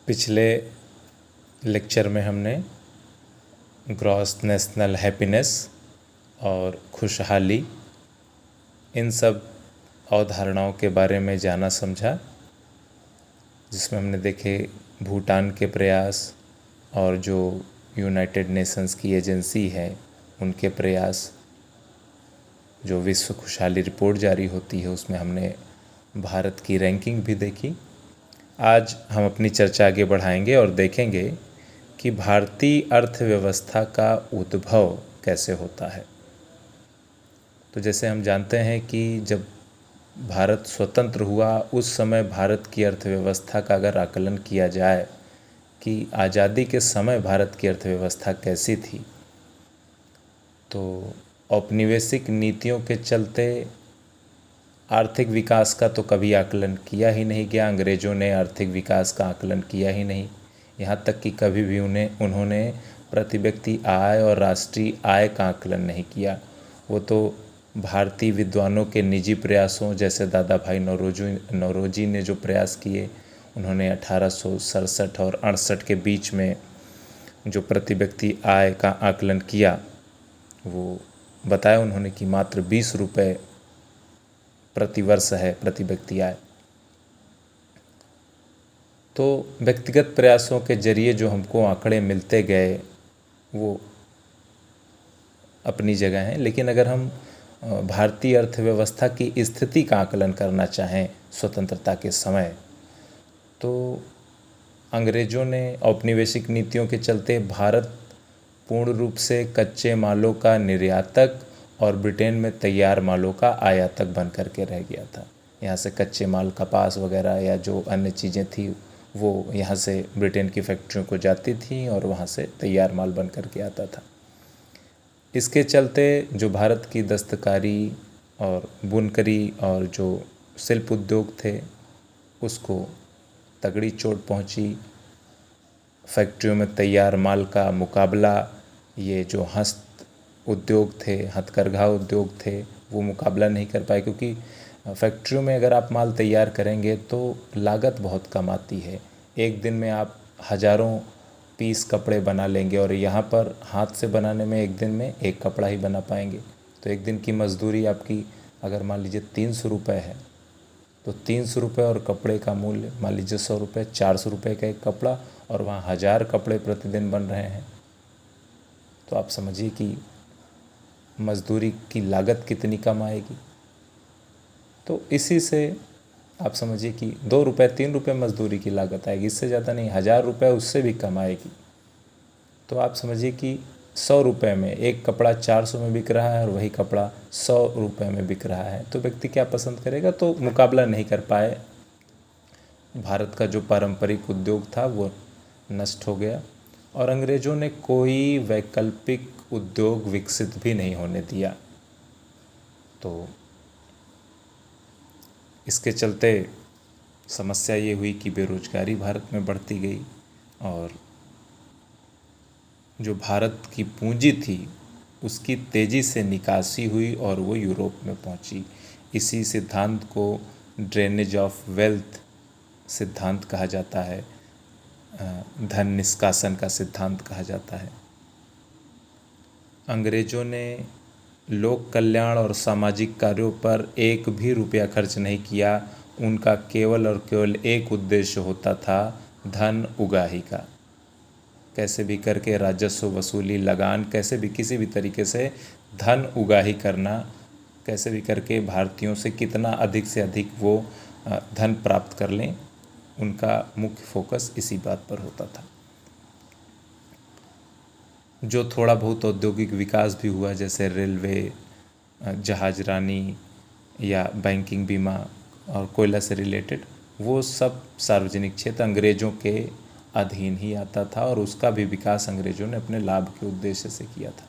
पिछले लेक्चर में हमने ग्रॉस नेशनल हैप्पीनेस और खुशहाली इन सब अवधारणाओं के बारे में जाना समझा, जिसमें हमने देखे भूटान के प्रयास और जो यूनाइटेड नेशंस की एजेंसी है उनके प्रयास। जो विश्व खुशहाली रिपोर्ट जारी होती है उसमें हमने भारत की रैंकिंग भी देखी। आज हम अपनी चर्चा आगे बढ़ाएंगे और देखेंगे कि भारतीय अर्थव्यवस्था का उद्भव कैसे होता है। तो जैसे हम जानते हैं कि जब भारत स्वतंत्र हुआ उस समय भारत की अर्थव्यवस्था का अगर आकलन किया जाए कि आज़ादी के समय भारत की अर्थव्यवस्था कैसी थी, तो औपनिवेशिक नीतियों के चलते आर्थिक विकास का तो कभी आकलन किया ही नहीं गया। अंग्रेज़ों ने आर्थिक विकास का आकलन किया ही नहीं, यहाँ तक कि कभी भी उन्होंने प्रति व्यक्ति आय और राष्ट्रीय आय का आकलन नहीं किया। वो तो भारतीय विद्वानों के निजी प्रयासों, जैसे दादा भाई नौरोजी ने जो प्रयास किए, उन्होंने 1867 और 68 के बीच में जो प्रति व्यक्ति आय का आकलन किया, वो बताया उन्होंने कि मात्र 20 रुपये प्रति वर्ष है प्रति व्यक्ति आय। तो व्यक्तिगत प्रयासों के जरिए जो हमको आंकड़े मिलते गए वो अपनी जगह हैं, लेकिन अगर हम भारतीय अर्थव्यवस्था की स्थिति का आकलन करना चाहें स्वतंत्रता के समय, तो अंग्रेज़ों ने औपनिवेशिक नीतियों के चलते भारत पूर्ण रूप से कच्चे मालों का निर्यातक और ब्रिटेन में तैयार मालों का आयातक बन कर के रह गया था। यहाँ से कच्चे माल, कपास वगैरह या जो अन्य चीज़ें थी वो यहाँ से ब्रिटेन की फैक्ट्रियों को जाती थी और वहाँ से तैयार माल बन कर के आता था। इसके चलते जो भारत की दस्तकारी और बुनकरी और जो शिल्प उद्योग थे उसको तगड़ी चोट पहुँची। फैक्ट्रियों में तैयार माल का मुकाबला ये जो हस्त उद्योग थे, हथकरघा उद्योग थे, वो मुकाबला नहीं कर पाए, क्योंकि फैक्ट्रियों में अगर आप माल तैयार करेंगे तो लागत बहुत कम आती है। एक दिन में आप हज़ारों पीस कपड़े बना लेंगे और यहाँ पर हाथ से बनाने में एक दिन में एक कपड़ा ही बना पाएंगे। तो एक दिन की मजदूरी आपकी अगर मान लीजिए 300 रुपये है, तो 300 रुपये और कपड़े का मूल्य मान लीजिए 100 रुपये, 400 रुपये का एक कपड़ा, और वहाँ 1000 कपड़े प्रतिदिन बन रहे हैं। तो आप समझिए कि मजदूरी की लागत कितनी कम आएगी। तो इसी से आप समझिए कि 2 रुपये 3 रुपये मजदूरी की लागत आएगी, इससे ज़्यादा नहीं। 1000 रुपये उससे भी कम आएगी। तो आप समझिए कि 100 रुपये में एक कपड़ा 400 में बिक रहा है और वही कपड़ा 100 रुपये में बिक रहा है, तो व्यक्ति क्या पसंद करेगा? तो मुकाबला नहीं कर पाए। भारत का जो पारंपरिक उद्योग था वो नष्ट हो गया और अंग्रेज़ों ने कोई वैकल्पिक उद्योग विकसित भी नहीं होने दिया। तो इसके चलते समस्या ये हुई कि बेरोजगारी भारत में बढ़ती गई और जो भारत की पूंजी थी उसकी तेज़ी से निकासी हुई और वो यूरोप में पहुंची। इसी सिद्धांत को ड्रेनेज ऑफ वेल्थ सिद्धांत कहा जाता है, धन निष्कासन का सिद्धांत कहा जाता है। अंग्रेज़ों ने लोक कल्याण और सामाजिक कार्यों पर एक भी रुपया खर्च नहीं किया। उनका केवल और केवल एक उद्देश्य होता था, धन उगाही का। कैसे भी करके राजस्व वसूली, लगान, कैसे भी किसी भी तरीके से धन उगाही करना, कैसे भी करके भारतीयों से कितना अधिक से अधिक वो धन प्राप्त कर लें, उनका मुख्य फोकस इसी बात पर होता था। जो थोड़ा बहुत औद्योगिक विकास भी हुआ, जैसे रेलवे, जहाजरानी या बैंकिंग, बीमा और कोयला से रिलेटेड, वो सब सार्वजनिक क्षेत्र अंग्रेज़ों के अधीन ही आता था और उसका भी विकास अंग्रेज़ों ने अपने लाभ के उद्देश्य से किया था।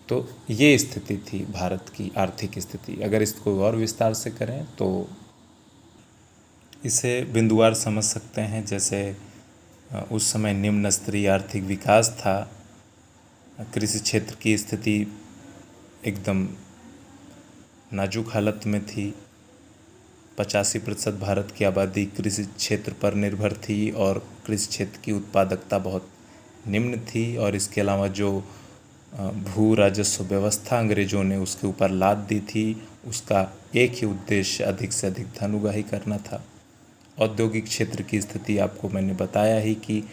तो ये स्थिति थी भारत की आर्थिक स्थिति। अगर इसको और विस्तार से करें तो इसे बिंदुवार समझ सकते हैं। जैसे उस समय निम्न स्तरीय आर्थिक विकास था, कृषि क्षेत्र की स्थिति एकदम नाजुक हालत में थी, 85% भारत की आबादी कृषि क्षेत्र पर निर्भर थी और कृषि क्षेत्र की उत्पादकता बहुत निम्न थी। और इसके अलावा जो भू राजस्व व्यवस्था अंग्रेजों ने उसके ऊपर लाद दी थी, उसका एक ही उद्देश्य अधिक से अधिक धन उगाही करना था। औद्योगिक क्षेत्र की स्थिति आपको मैंने बताया ही कि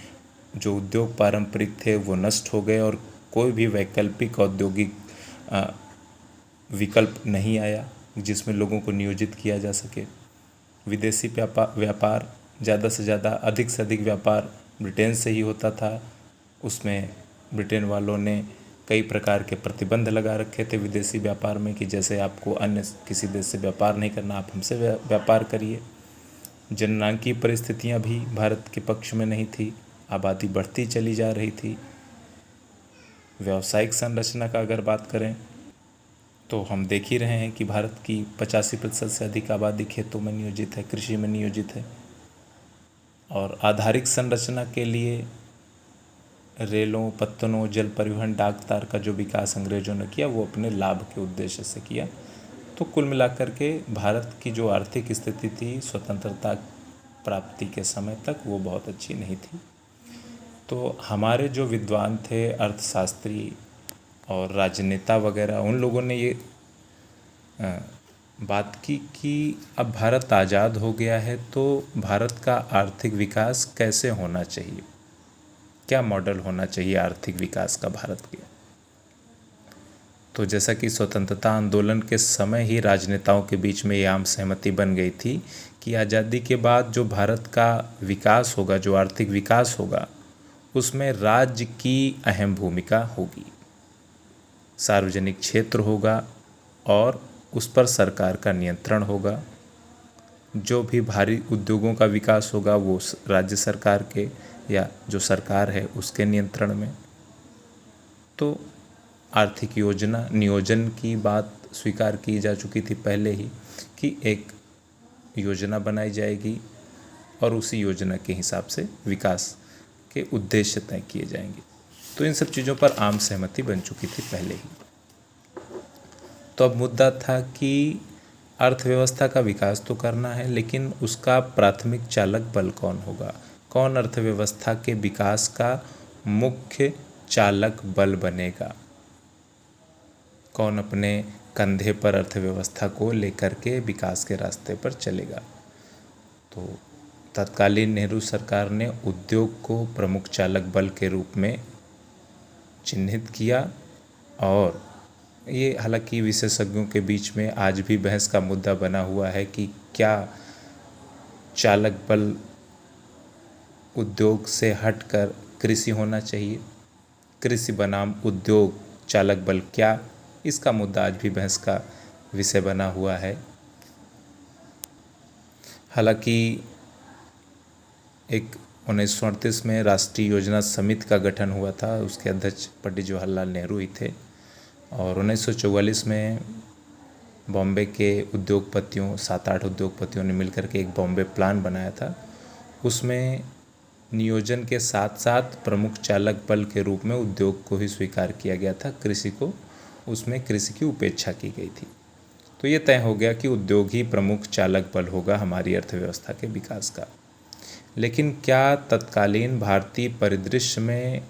जो उद्योग पारंपरिक थे वो नष्ट हो गए और कोई भी वैकल्पिक औद्योगिक विकल्प नहीं आया जिसमें लोगों को नियोजित किया जा सके। विदेशी व्यापार ज़्यादा से ज़्यादा अधिक से अधिक व्यापार ब्रिटेन से ही होता था। उसमें ब्रिटेन वालों ने कई प्रकार के प्रतिबंध लगा रखे थे विदेशी व्यापार में कि जैसे आपको अन्य किसी देश से व्यापार नहीं करना, आप हमसे व्यापार करिए। जननांकीय परिस्थितियां भी भारत के पक्ष में नहीं थी, आबादी बढ़ती चली जा रही थी। व्यावसायिक संरचना का अगर बात करें तो हम देख ही रहे हैं कि भारत की 85% से अधिक आबादी खेतों में नियोजित है, कृषि में नियोजित है। और आधारिक संरचना के लिए रेलों, पत्तनों, जल परिवहन, डाक तार का जो विकास अंग्रेजों ने किया वो अपने लाभ के उद्देश्य से किया। तो कुल मिलाकर के भारत की जो आर्थिक स्थिति थी स्वतंत्रता प्राप्ति के समय तक वो बहुत अच्छी नहीं थी। तो हमारे जो विद्वान थे, अर्थशास्त्री और राजनेता वगैरह, उन लोगों ने ये बात की कि अब भारत आज़ाद हो गया है तो भारत का आर्थिक विकास कैसे होना चाहिए, क्या मॉडल होना चाहिए आर्थिक विकास का भारत के। तो जैसा कि स्वतंत्रता आंदोलन के समय ही राजनेताओं के बीच में ये आम सहमति बन गई थी कि आज़ादी के बाद जो भारत का विकास होगा, जो आर्थिक विकास होगा, उसमें राज्य की अहम भूमिका होगी, सार्वजनिक क्षेत्र होगा और उस पर सरकार का नियंत्रण होगा। जो भी भारी उद्योगों का विकास होगा वो राज्य सरकार के या जो सरकार है उसके नियंत्रण में। तो आर्थिक योजना नियोजन की बात स्वीकार की जा चुकी थी पहले ही कि एक योजना बनाई जाएगी और उसी योजना के हिसाब से विकास के उद्देश्य तय किए जाएंगे। तो इन सब चीज़ों पर आम सहमति बन चुकी थी पहले ही। तो अब मुद्दा था कि अर्थव्यवस्था का विकास तो करना है, लेकिन उसका प्राथमिक चालक बल कौन होगा, कौन अर्थव्यवस्था के विकास का मुख्य चालक बल बनेगा, कौन अपने कंधे पर अर्थव्यवस्था को लेकर के विकास के रास्ते पर चलेगा। तो तत्कालीन नेहरू सरकार ने उद्योग को प्रमुख चालक बल के रूप में चिन्हित किया। और ये हालांकि विशेषज्ञों के बीच में आज भी बहस का मुद्दा बना हुआ है कि क्या चालक बल उद्योग से हटकर कृषि होना चाहिए, कृषि बनाम उद्योग चालक बल क्या, इसका मुद्दा आज भी बहस का विषय बना हुआ है। हालांकि एक 1938 में राष्ट्रीय योजना समिति का गठन हुआ था, उसके अध्यक्ष पंडित जवाहरलाल नेहरू ही थे। और 1944 में बॉम्बे के उद्योगपतियों 7-8 उद्योगपतियों ने मिलकर के एक बॉम्बे प्लान बनाया था। उसमें नियोजन के साथ साथ प्रमुख चालक बल के रूप में उद्योग को ही स्वीकार किया गया था, कृषि को उसमें कृषि की उपेक्षा की गई थी। तो ये तय हो गया कि उद्योग ही प्रमुख चालक बल होगा हमारी अर्थव्यवस्था के विकास का। लेकिन क्या तत्कालीन भारतीय परिदृश्य में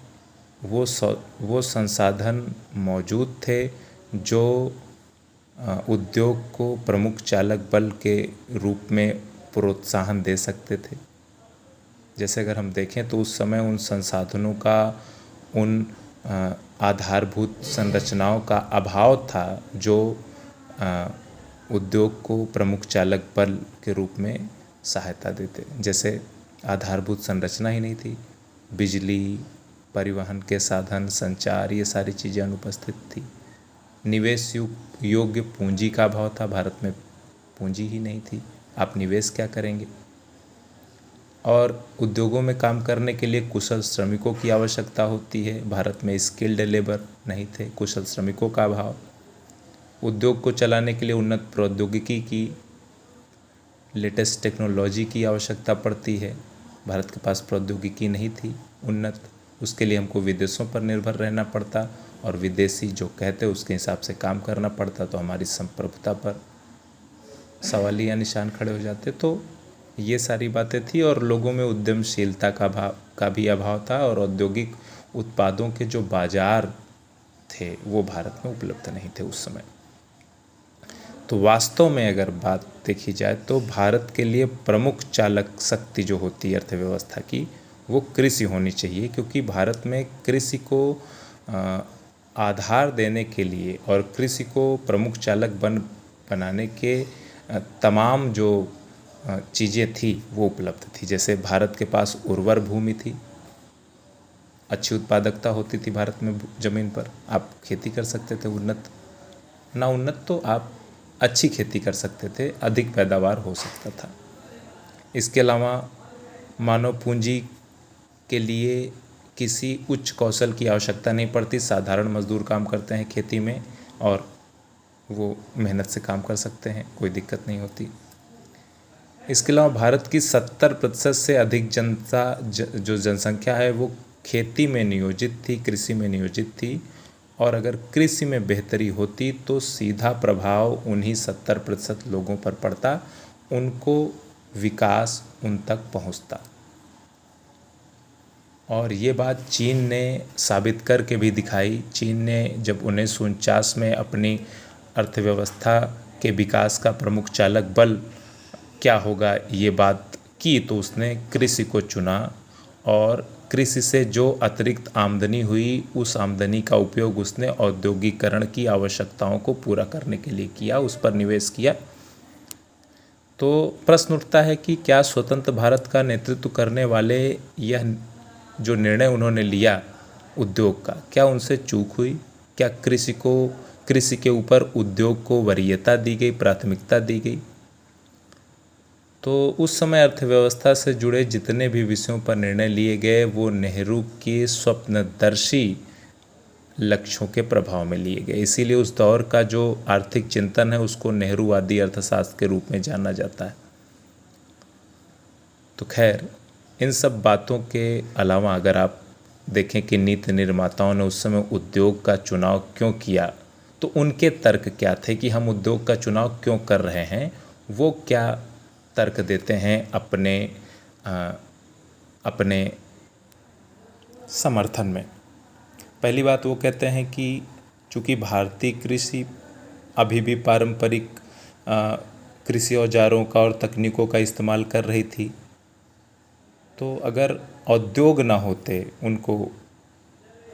वो संसाधन मौजूद थे जो उद्योग को प्रमुख चालक बल के रूप में प्रोत्साहन दे सकते थे? जैसे अगर हम देखें तो उस समय उन संसाधनों का, उन आधारभूत संरचनाओं का अभाव था जो उद्योग को प्रमुख चालक बल के रूप में सहायता देते। जैसे आधारभूत संरचना ही नहीं थी, बिजली, परिवहन के साधन, संचार, ये सारी चीज़ें अनुपस्थित थी। निवेश योग्य पूंजी का अभाव था, भारत में पूंजी ही नहीं थी, आप निवेश क्या करेंगे। और उद्योगों में काम करने के लिए कुशल श्रमिकों की आवश्यकता होती है, भारत में स्किल्ड लेबर नहीं थे, कुशल श्रमिकों का अभाव। उद्योग को चलाने के लिए उन्नत प्रौद्योगिकी की, लेटेस्ट टेक्नोलॉजी की आवश्यकता पड़ती है, भारत के पास प्रौद्योगिकी नहीं थी उन्नत, उसके लिए हमको विदेशों पर निर्भर रहना पड़ता और विदेशी जो कहते उसके हिसाब से काम करना पड़ता, तो हमारी संप्रभुता पर सवालिया निशान खड़े हो जाते। तो ये सारी बातें थी और लोगों में उद्यमशीलता का भी अभाव था और औद्योगिक उत्पादों के जो बाजार थे वो भारत में उपलब्ध नहीं थे उस समय। तो वास्तव में अगर बात देखी जाए तो भारत के लिए प्रमुख चालक शक्ति जो होती है अर्थव्यवस्था की वो कृषि होनी चाहिए, क्योंकि भारत में कृषि को आधार देने के लिए और कृषि को प्रमुख चालक बनाने के तमाम जो चीज़ें थी वो उपलब्ध थी। जैसे भारत के पास उर्वर भूमि थी, अच्छी उत्पादकता होती थी भारत में, ज़मीन पर आप खेती कर सकते थे, उन्नत तो आप अच्छी खेती कर सकते थे, अधिक पैदावार हो सकता था। इसके अलावा मानव पूंजी के लिए किसी उच्च कौशल की आवश्यकता नहीं पड़ती, साधारण मजदूर काम करते हैं खेती में और वो मेहनत से काम कर सकते हैं, कोई दिक्कत नहीं होती। इसके अलावा भारत की 70% से अधिक जो जनसंख्या है वो खेती में नियोजित थी, कृषि में नियोजित थी, और अगर कृषि में बेहतरी होती तो सीधा प्रभाव उन्हीं 70% लोगों पर पड़ता, उनको विकास उन तक पहुंचता। और ये बात चीन ने साबित करके भी दिखाई। चीन ने जब 1949 में अपनी अर्थव्यवस्था के विकास का प्रमुख चालक बल क्या होगा ये बात की, तो उसने कृषि को चुना और कृषि से जो अतिरिक्त आमदनी हुई उस आमदनी का उपयोग उसने औद्योगिकरण की आवश्यकताओं को पूरा करने के लिए किया, उस पर निवेश किया। तो प्रश्न उठता है कि क्या स्वतंत्र भारत का नेतृत्व करने वाले यह जो निर्णय उन्होंने लिया उद्योग का, क्या उनसे चूक हुई? क्या कृषि के ऊपर उद्योग को वरीयता दी गई, प्राथमिकता दी गई? तो उस समय अर्थव्यवस्था से जुड़े जितने भी विषयों पर निर्णय लिए गए वो नेहरू के स्वप्नदर्शी लक्ष्यों के प्रभाव में लिए गए। इसीलिए उस दौर का जो आर्थिक चिंतन है उसको नेहरूवादी अर्थशास्त्र के रूप में जाना जाता है। तो खैर, इन सब बातों के अलावा अगर आप देखें कि नीति निर्माताओं ने उस समय उद्योग का चुनाव क्यों किया, तो उनके तर्क क्या थे कि हम उद्योग का चुनाव क्यों कर रहे हैं, वो क्या तर्क देते हैं अपने समर्थन में। पहली बात वो कहते हैं कि चूँकि भारतीय कृषि अभी भी पारंपरिक कृषि औजारों का और तकनीकों का इस्तेमाल कर रही थी, तो अगर उद्योग ना होते, उनको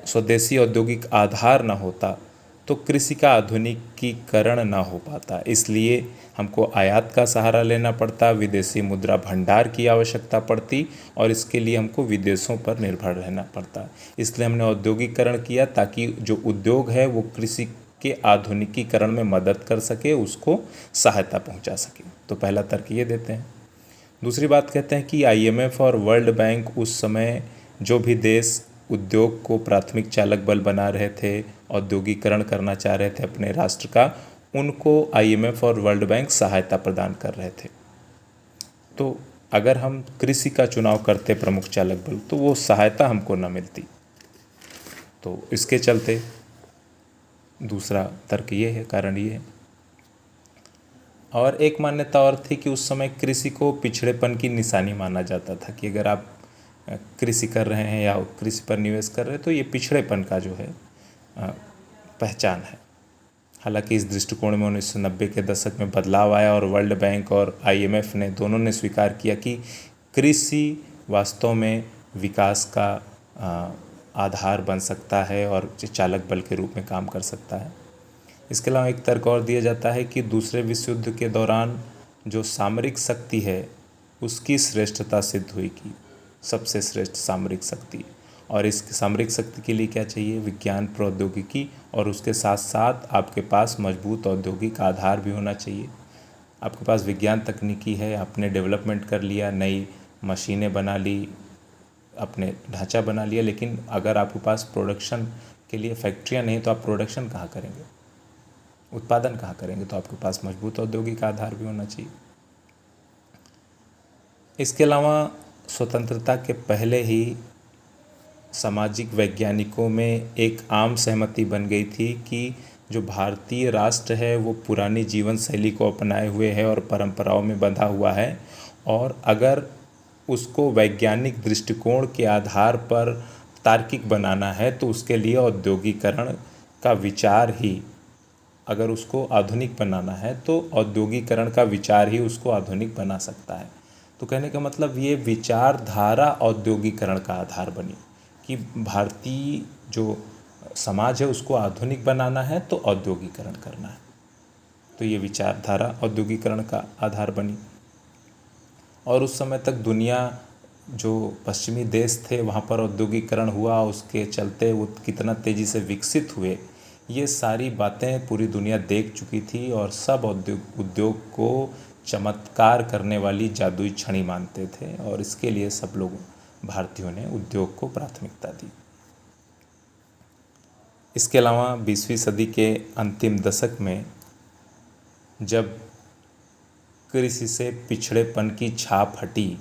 स्वदेशी औद्योगिक आधार ना होता तो कृषि का आधुनिकीकरण ना हो पाता। इसलिए हमको आयात का सहारा लेना पड़ता, विदेशी मुद्रा भंडार की आवश्यकता पड़ती और इसके लिए हमको विदेशों पर निर्भर रहना पड़ता। इसलिए हमने औद्योगिकरण किया ताकि जो उद्योग है वो कृषि के आधुनिकीकरण में मदद कर सके, उसको सहायता पहुंचा सके। तो पहला तर्क ये देते हैं। दूसरी बात कहते हैं कि IMF और वर्ल्ड बैंक उस समय जो भी देश उद्योग को प्राथमिक चालक बल बना रहे थे, औद्योगिकरण करना चाह रहे थे अपने राष्ट्र का, उनको IMF और वर्ल्ड बैंक सहायता प्रदान कर रहे थे। तो अगर हम कृषि का चुनाव करते प्रमुख चालक बल तो वो सहायता हमको न मिलती। तो इसके चलते दूसरा तर्क ये है, कारण ये है। और एक मान्यता और थी कि उस समय कृषि को पिछड़ेपन की निशानी माना जाता था कि अगर आप कृषि कर रहे हैं या कृषि पर निवेश कर रहे हैं तो ये पिछड़ेपन का जो है पहचान है। हालांकि इस दृष्टिकोण में 1990 के दशक में बदलाव आया और वर्ल्ड बैंक और IMF ने दोनों ने स्वीकार किया कि कृषि वास्तव में विकास का आधार बन सकता है और चालक बल के रूप में काम कर सकता है। इसके अलावा एक तर्क और दिया जाता है कि दूसरे विश्व युद्ध के दौरान जो सामरिक शक्ति है उसकी श्रेष्ठता सिद्ध हुई कि सबसे श्रेष्ठ सामरिक शक्ति, और इस सामरिक शक्ति के लिए क्या चाहिए? विज्ञान, प्रौद्योगिकी, और उसके साथ साथ आपके पास मजबूत औद्योगिक आधार भी होना चाहिए। आपके पास विज्ञान तकनीकी है, आपने डेवलपमेंट कर लिया, नई मशीनें बना ली, अपने ढांचा बना लिया, लेकिन अगर आपके पास प्रोडक्शन के लिए फैक्ट्रियाँ नहीं तो आप प्रोडक्शन कहाँ करेंगे, उत्पादन कहाँ करेंगे? तो आपके पास मजबूत औद्योगिक आधार भी होना चाहिए। इसके अलावा स्वतंत्रता के पहले ही सामाजिक वैज्ञानिकों में एक आम सहमति बन गई थी कि जो भारतीय राष्ट्र है वो पुरानी जीवन शैली को अपनाए हुए है और परंपराओं में बंधा हुआ है, और अगर उसको वैज्ञानिक दृष्टिकोण के आधार पर तार्किक बनाना है तो उसके लिए औद्योगिकरण का विचार ही, अगर उसको आधुनिक बनाना है तो औद्योगिकरण का विचार ही उसको आधुनिक बना सकता है। तो कहने का मतलब ये विचारधारा औद्योगिकरण का आधार बनी कि भारतीय जो समाज है उसको आधुनिक बनाना है तो औद्योगिकरण करना है, तो ये विचारधारा औद्योगिकरण का आधार बनी। और उस समय तक दुनिया जो पश्चिमी देश थे वहाँ पर औद्योगिकरण हुआ, उसके चलते वो कितना तेज़ी से विकसित हुए, ये सारी बातें पूरी दुनिया देख चुकी थी और सब उद्योग को चमत्कार करने वाली जादुई छड़ी मानते थे, और इसके लिए सब लोग भारतीयों ने उद्योग को प्राथमिकता दी। इसके अलावा 20वीं सदी के अंतिम दशक में जब कृषि से पिछड़ेपन की छाप हटी,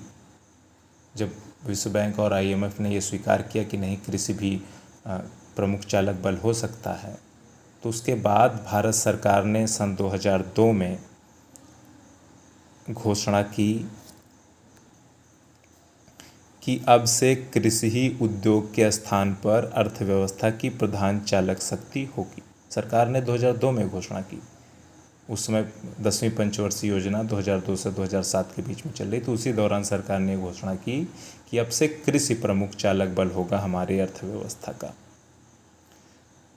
जब विश्व बैंक और IMF ने ये स्वीकार किया कि नहीं, कृषि भी प्रमुख चालक बल हो सकता है, तो उसके बाद भारत सरकार ने सन 2002 में घोषणा की कि अब से कृषि ही उद्योग के स्थान पर अर्थव्यवस्था की प्रधान चालक शक्ति होगी। सरकार ने 2002 में घोषणा की। उस समय 10वीं पंचवर्षीय योजना 2002 से 2007 के बीच में चल रही, तो उसी दौरान सरकार ने घोषणा की कि अब से कृषि प्रमुख चालक बल होगा हमारी अर्थव्यवस्था का।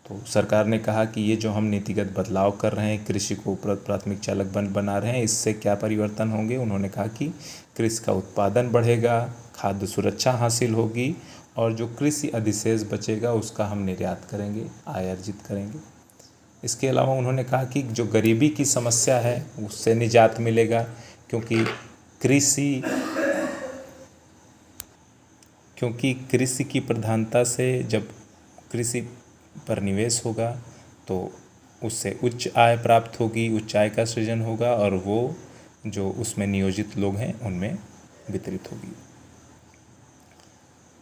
तो सरकार ने कहा कि ये जो हम नीतिगत बदलाव कर रहे हैं, कृषि को प्राथमिक चालक बना रहे हैं, इससे क्या परिवर्तन होंगे। उन्होंने कहा कि कृषि का उत्पादन बढ़ेगा, खाद्य सुरक्षा हासिल होगी, और जो कृषि अधिशेष बचेगा उसका हम निर्यात करेंगे, आय अर्जित करेंगे। इसके अलावा उन्होंने कहा कि जो गरीबी की समस्या है उससे निजात मिलेगा, क्योंकि कृषि की प्रधानता से जब कृषि पर निवेश होगा तो उससे उच्च आय प्राप्त होगी, उच्च आय का सृजन होगा, और वो जो उसमें नियोजित लोग हैं उनमें वितरित होगी।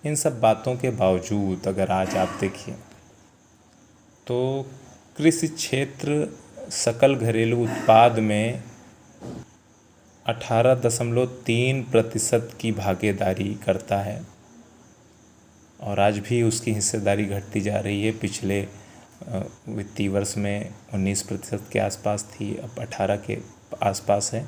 इन सब बातों के बावजूद अगर आज आप देखिए तो कृषि क्षेत्र सकल घरेलू उत्पाद में 18.3% की भागीदारी करता है, और आज भी उसकी हिस्सेदारी घटती जा रही है। पिछले वित्तीय वर्ष में 19% के आसपास थी, अब 18 के आसपास है।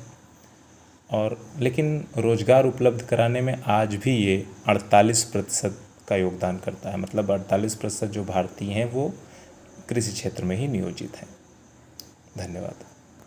और लेकिन रोज़गार उपलब्ध कराने में आज भी ये 48% का योगदान करता है, मतलब 48% जो भारतीय हैं वो कृषि क्षेत्र में ही नियोजित हैं। धन्यवाद।